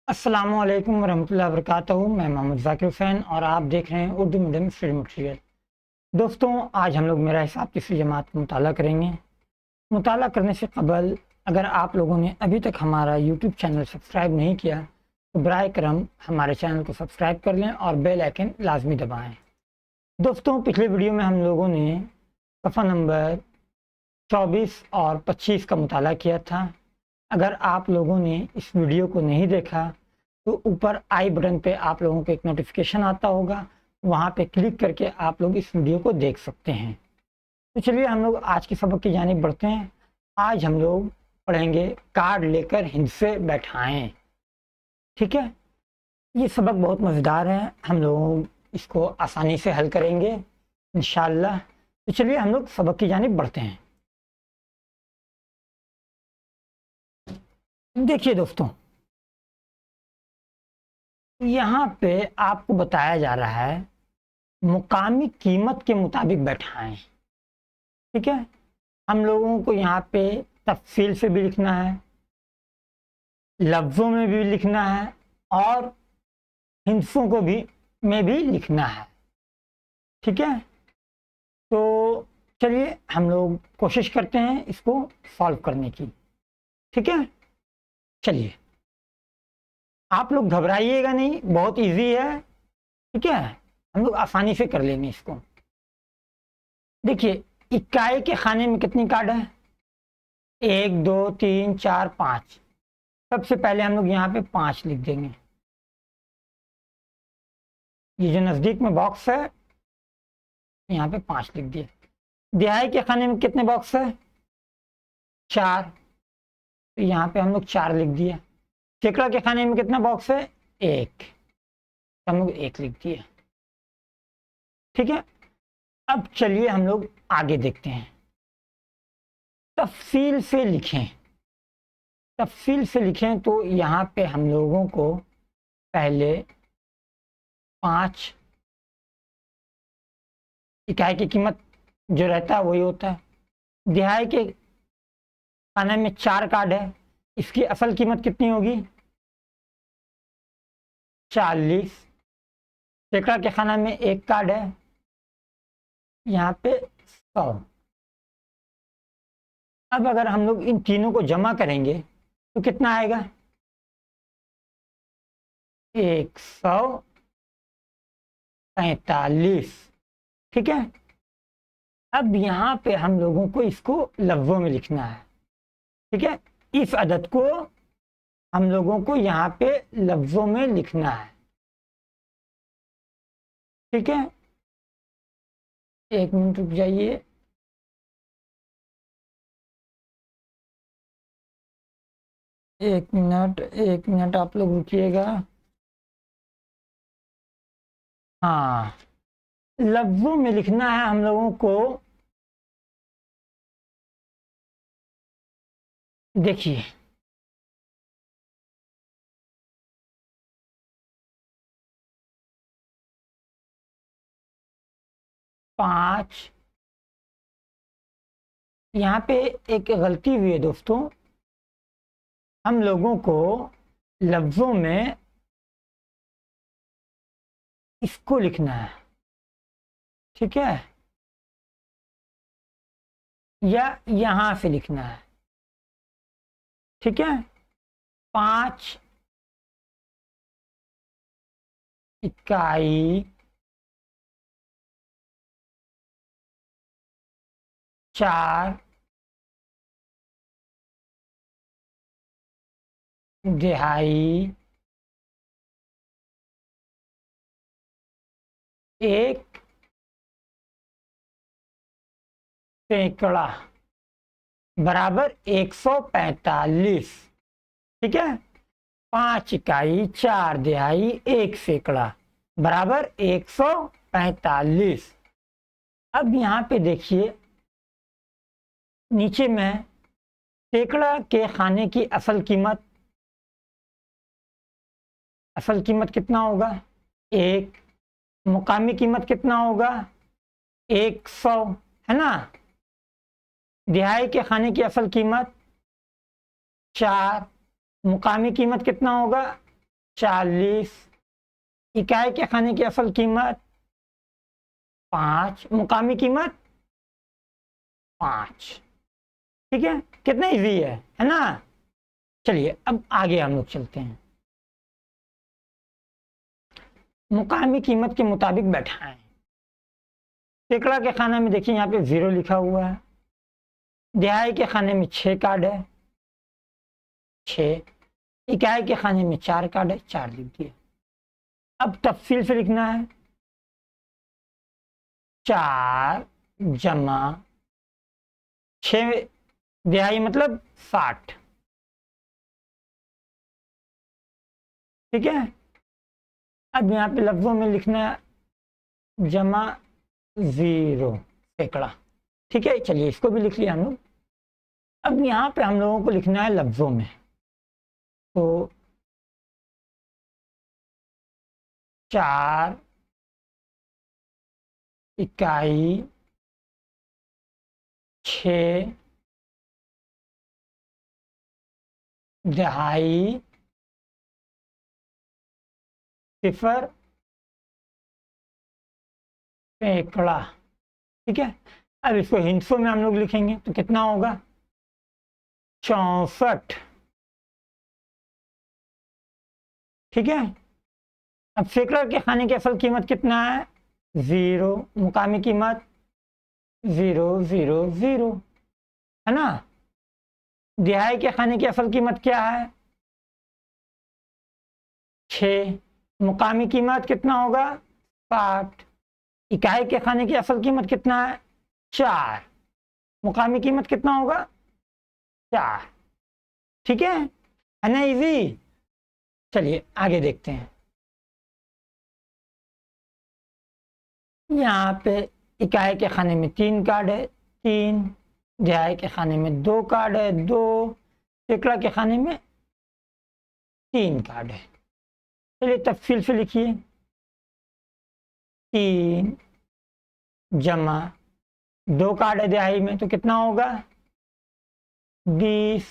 अस्सलामुअलैकुम वरहमतुल्लाहि वबरकातुहू। मैं मोहम्मद ज़ाकिर हुसैन और आप देख रहे हैं उर्दू मीडियम स्टडी मटेरियल। दोस्तों, आज हम लोग मेरा हिसाब तीसरी जमात का मुताला करेंगे। मुताला करने से कबल अगर आप लोगों ने अभी तक हमारा यूट्यूब चैनल सब्सक्राइब नहीं किया तो बराए करम हमारे चैनल को सब्सक्राइब कर लें और बेल आइकन लाजमी दबाएँ। दोस्तों, पिछले वीडियो में हम लोगों ने सफ़ा नंबर 24 और 25 का मुताला किया था। अगर आप लोगों ने इस वीडियो को नहीं देखा तो ऊपर आई बटन पे आप लोगों को एक नोटिफिकेशन आता होगा, वहाँ पे क्लिक करके आप लोग इस वीडियो को देख सकते हैं। तो चलिए हम लोग आज के सबक की जानिब बढ़ते हैं। आज हम लोग पढ़ेंगे कार्ड लेकर हिंसे बैठाएं। ठीक है, ये सबक बहुत मज़ेदार है, हम लोग इसको आसानी से हल करेंगे इंशाअल्लाह। तो चलिए हम लोग सबक की जानिब बढ़ते हैं। देखिए दोस्तों, यहाँ पे आपको बताया जा रहा है मुकामी कीमत के मुताबिक बैठाएं। ठीक है, हम लोगों को यहाँ पे तफसील से भी लिखना है, लफ्ज़ों में भी लिखना है और हिंसों को भी में भी लिखना है। ठीक है, तो चलिए हम लोग कोशिश करते हैं इसको सॉल्व करने की। ठीक है, चलिए आप लोग घबराइएगा नहीं, बहुत इजी है। ठीक है, हम लोग आसानी से कर लेंगे इसको। देखिए, इकाई के खाने में कितनी कार्ड है? 1 2 3 4 5। सबसे पहले हम लोग यहाँ पे 5 लिख देंगे। ये जो नज़दीक में बॉक्स है यहाँ पे 5 लिख दिए। दिहाई के खाने में कितने बॉक्स है? 4, तो यहाँ पे हम लोग 4 लिख दिए। सैकड़ा के खाने में कितना बॉक्स है? 1, हम लोग 1 लिख दिए। ठीक है, अब चलिए हम लोग आगे देखते हैं। तफसील से लिखें। तफसील से लिखें तो यहाँ पे हम लोगों को पहले 5 इकाई की कीमत जो रहता है वही होता है। दिहाई के खाने में 4 कार्ड है, इसकी असल कीमत कितनी होगी? 40। सैकड़ा के खाना में 1 कार्ड है, यहाँ पे 100। अब अगर हम लोग इन तीनों को जमा करेंगे तो कितना आएगा? 145। ठीक है, अब यहाँ पे हम लोगों को इसको लफ्ज़ों में लिखना है। ठीक है, इस अदद को हम लोगों को यहाँ पे लफ्ज़ों में लिखना है। ठीक है, 1 मिनट रुक जाइए। एक मिनट आप लोग रुकिएगा। हाँ, लफ्ज़ों में लिखना है हम लोगों को। देखिए, पाँच, यहाँ पे एक गलती हुई है दोस्तों। हम लोगों को लफ्ज़ों में इसको लिखना है। ठीक है, या यहाँ से लिखना है। ठीक है, 5 इकाई 4 दिहाई 1 सैकड़ा बराबर 145। ठीक है, 5 इकाई 4 दिहाई 1 सैकड़ा बराबर 145। अब यहाँ पे देखिए, नीचे में सैकड़ा के खाने की असल कीमत कितना होगा? 1। मुकामी कीमत कितना होगा? 100, है ना। दिहाई के खाने की असल कीमत 4, मुकामी कीमत कितना होगा? 40 इकाई के खाने की असल कीमत 5, मुकामी कीमत 5। ठीक है, कितना इजी है ना। चलिए अब आगे हम लोग चलते हैं। मुकामी कीमत के मुताबिक बैठाएं। सैकड़ा के खाने में देखिए यहाँ पे 0 लिखा हुआ है। दिहाई के खाने में 6 कार्ड है, 6। इकाई के खाने में 4 कार्ड है, 4 लिख दिए। अब तफसील से लिखना है। 4 जमा 6 दिहाई मतलब 60। ठीक है, अब यहाँ पे लफ्जों में लिखना है जमा 0 सैकड़ा। ठीक है, चलिए इसको भी लिख लिया हम लोग। अब यहाँ पे हम लोगों को लिखना है लफ्जों में। तो 4 इकाई 6 दहाई 0 सैकड़ा। ठीक है, अब इसको हिंसों में हम लोग लिखेंगे तो कितना होगा 64। ठीक है, अब सैकड़ा के खाने की असल कीमत कितना है 0, मुकामी कीमत 0 0 0 है ना। दिहाई के खाने की असल कीमत क्या है 6, मुकामी कीमत कितना होगा 60। इकाई के खाने की असल कीमत कितना है 4, मुकामी कीमत कितना होगा 4। ठीक है ना, इजी। चलिए आगे देखते हैं। यहाँ पे इकाई के खाने में 3 कार्ड है, 3। दिहाई के खाने में 2 कार्ड है, 2। सैकड़ा के खाने में 3 कार्ड है। चलिए तफसील से लिखिए। 3 जमा 2 कार्ड है दिहाई में तो कितना होगा 20।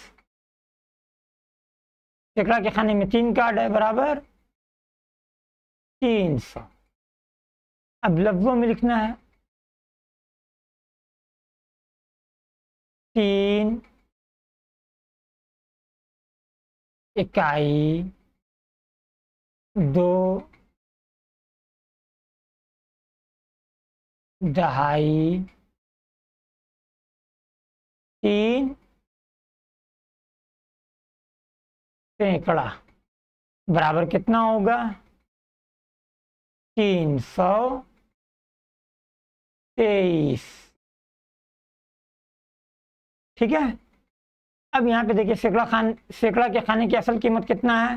सैकड़ा के खाने में 3 कार्ड है बराबर 300। अब लफ्जों में लिखना है 3 इकाई 2 दहाई 3 सैकड़ा बराबर कितना होगा 323। ठीक है, अब यहाँ पे देखिए सैकड़ा के खाने की असल कीमत कितना है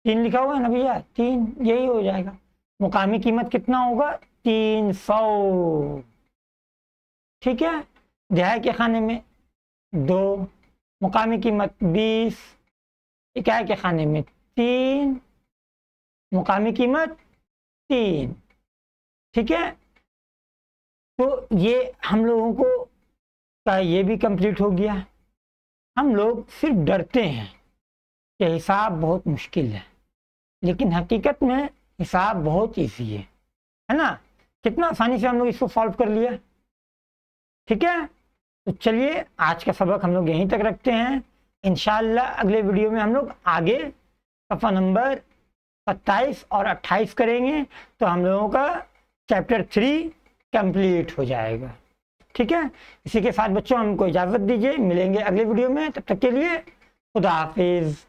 3 लिखा हुआ है ना भैया, 3 यही हो जाएगा। मुकामी कीमत कितना होगा 300। ठीक है, दिहाई के खाने में 2, मुकामी कीमत 20। इकाई के खाने में 3, मुकामी कीमत 3। ठीक है, तो ये हम लोगों को का ये भी कंप्लीट हो गया। हम लोग सिर्फ डरते हैं कि हिसाब बहुत मुश्किल है, लेकिन हकीकत में हिसाब बहुत इजी है ना। कितना आसानी से हम लोग इसको सॉल्व कर लिया। ठीक है, तो चलिए आज का सबक हम लोग यहीं तक रखते हैं। इंशाअल्लाह अगले वीडियो में हम लोग आगे सफ़ा नंबर 27 और 28 करेंगे, तो हम लोगों का चैप्टर 3 कंप्लीट हो जाएगा। ठीक है, इसी के साथ बच्चों हमको इजाज़त दीजिए, मिलेंगे अगले वीडियो में, तब तक के लिए खुदा हाफिज़।